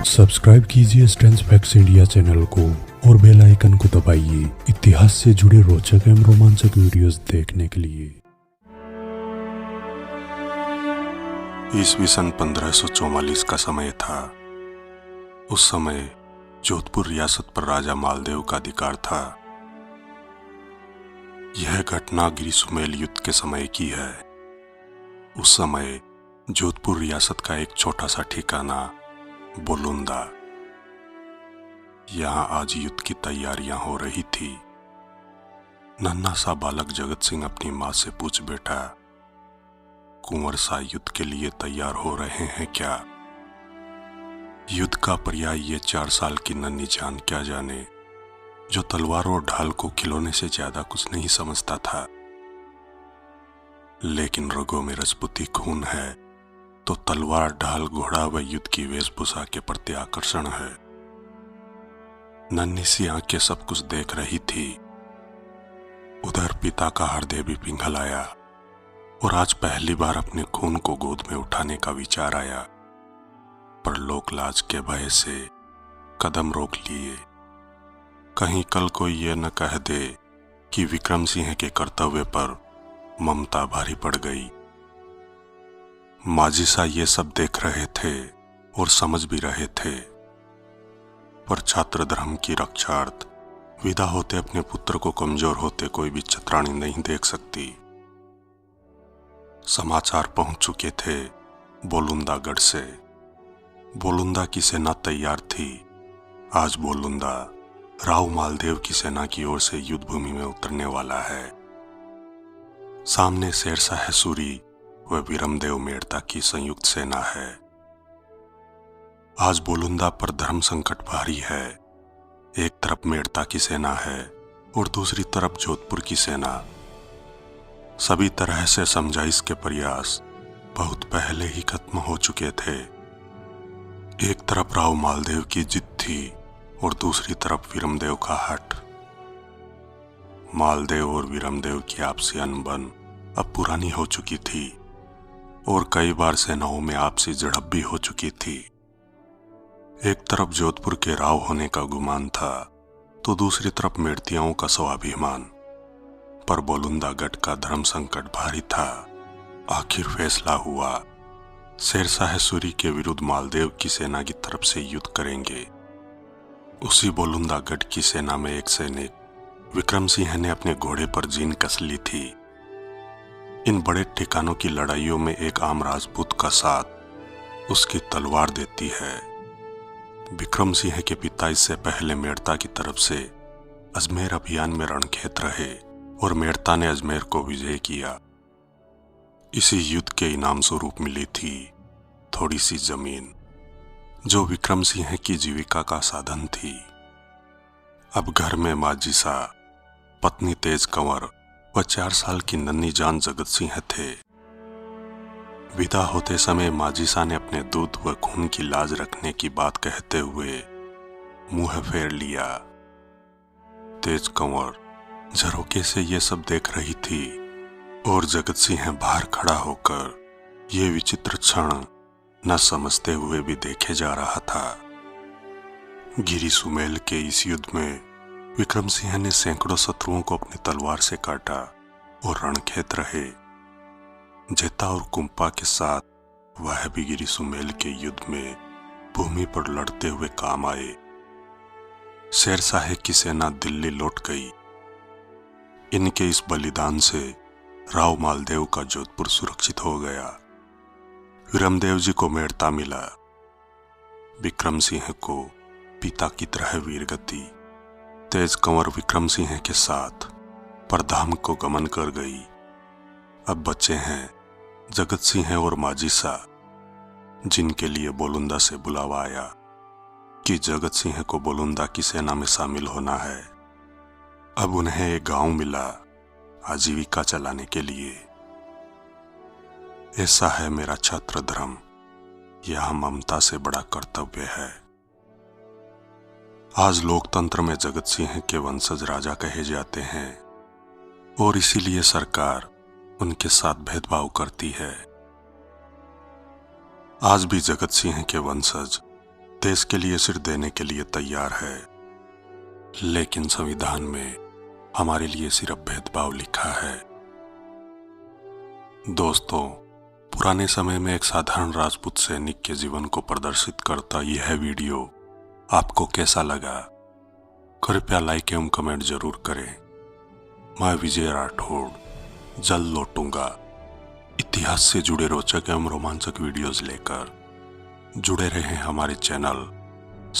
Subscribe कीजिए strength facts India channel को और बेल आइकन को दबाइए इतिहास से जुड़े रोचक एवं रोमांचक वीडियोस देखने के लिए। ईस्वी सन 1544 का समय था। उस समय जोधपुर रियासत पर राजा मालदेव का अधिकार था। यह घटना गिरी सुमेल युद्ध के समय की है। उस समय जोधपुर रियासत का एक छोटा सा ठिकाना बोलुंदा, यहां आज युद्ध की तैयारियां हो रही थी। नन्हा सा बालक जगत सिंह अपनी मां से पूछ बैठा, कुंवर सा युद्ध के लिए तैयार हो रहे हैं क्या? युद्ध का पर्याय ये 4 साल की नन्ही जान क्या जाने, जो तलवार और ढाल को खिलौने से ज्यादा कुछ नहीं समझता था। लेकिन रगों में राजपूती खून है तो तलवार, ढाल, घोड़ा व युद्ध की वेशभूषा के प्रति आकर्षण है। नन्ही सी आंखें सब कुछ देख रही थी। उधर पिता का हृदय भी पिघल आया और आज पहली बार अपने खून को गोद में उठाने का विचार आया, पर लोक लाज के भय से कदम रोक लिए। कहीं कल कोई ये न कह दे कि विक्रम सिंह के कर्तव्य पर ममता भारी पड़ गई। माजिसा ये सब देख रहे थे और समझ भी रहे थे, पर छात्र धर्म की रक्षार्थ विदा होते अपने पुत्र को कमजोर होते कोई भी छत्राणी नहीं देख सकती। समाचार पहुंच चुके थे बोलुंदा गढ़ से। बोलुंदा की सेना तैयार थी। आज बोलुंदा राव मालदेव की सेना की ओर से युद्ध भूमि में उतरने वाला है। सामने शेरशाह सूरी व वीरमदेव मेड़ता की संयुक्त सेना है। आज बोलुंदा पर धर्म संकट भारी है। एक तरफ मेड़ता की सेना है और दूसरी तरफ जोधपुर की सेना। सभी तरह से समझाइश के प्रयास बहुत पहले ही खत्म हो चुके थे। एक तरफ राव मालदेव की जिद थी और दूसरी तरफ वीरमदेव का हठ। मालदेव और वीरमदेव की आपसी अनबन अब पुरानी हो चुकी थी और कई बार सेनाओं में आपसी झड़प भी हो चुकी थी। एक तरफ जोधपुर के राव होने का गुमान था तो दूसरी तरफ मेड़तियाओं का स्वाभिमान। पर बोलुंदा गढ़ का धर्म संकट भारी था। आखिर फैसला हुआ, शेरशाह सूरी के विरुद्ध मालदेव की सेना की तरफ से युद्ध करेंगे। उसी बोलुंदा गढ़ की सेना में एक सैनिक विक्रम सिंह ने अपने घोड़े पर जीन कस ली थी। इन बड़े ठिकानों की लड़ाइयों में एक आम राजपूत का साथ उसकी तलवार देती है। विक्रम सिंह के पिता इससे पहले मेड़ता की तरफ से अजमेर अभियान में रणखेत रहे और मेड़ता ने अजमेर को विजय किया। इसी युद्ध के इनाम स्वरूप मिली थी थोड़ी सी जमीन, जो विक्रम सिंह की जीविका का साधन थी। अब घर में माजिसा, पत्नी तेज कंवर व 4 साल की नन्ही जान जगत सिंह थे। विदा होते समय माजिसा ने अपने दूध व खून की लाज रखने की बात कहते हुए मुंह फेर लिया। तेज कंवर झरोके से ये सब देख रही थी और जगत सिंह बाहर खड़ा होकर ये विचित्र क्षण न समझते हुए भी देखे जा रहा था। गिरी सुमेल के इस युद्ध में विक्रम सिंह ने सैकड़ों शत्रुओं को अपनी तलवार से काटा और रणखेत रहे। जेता और कुंपा के साथ वह भी गिरी सुमेल के युद्ध में भूमि पर लड़ते हुए काम आए। शेरशाह की सेना दिल्ली लौट गई। इनके इस बलिदान से राव मालदेव का जोधपुर सुरक्षित हो गया। वीरमदेव जी को मेड़ता मिला। विक्रम सिंह को पिता की तरह वीरगति। तेज कंवर विक्रम सिंह के साथ परधाम को गमन कर गई। अब बचे हैं जगत सिंह और माजिसा, जिनके लिए बोलुंदा से बुलावा आया कि जगत सिंह को बोलुंदा की सेना में शामिल होना है। अब उन्हें एक गांव मिला आजीविका चलाने के लिए। ऐसा है मेरा छात्र धर्म, यह ममता से बड़ा कर्तव्य है। आज लोकतंत्र में जगत सिंह के वंशज राजा कहे जाते हैं और इसीलिए सरकार उनके साथ भेदभाव करती है। आज भी जगत सिंह के वंशज देश के लिए सिर देने के लिए तैयार है, लेकिन संविधान में हमारे लिए सिर्फ भेदभाव लिखा है। दोस्तों, पुराने समय में एक साधारण राजपूत सैनिक के जीवन को प्रदर्शित करता यह वीडियो आपको कैसा लगा? कृपया लाइक एवं कमेंट जरूर करें। मैं विजय राठौड़ जल्द लौटूंगा इतिहास से जुड़े रोचक एवं रोमांचक वीडियोस लेकर। जुड़े रहें हमारे चैनल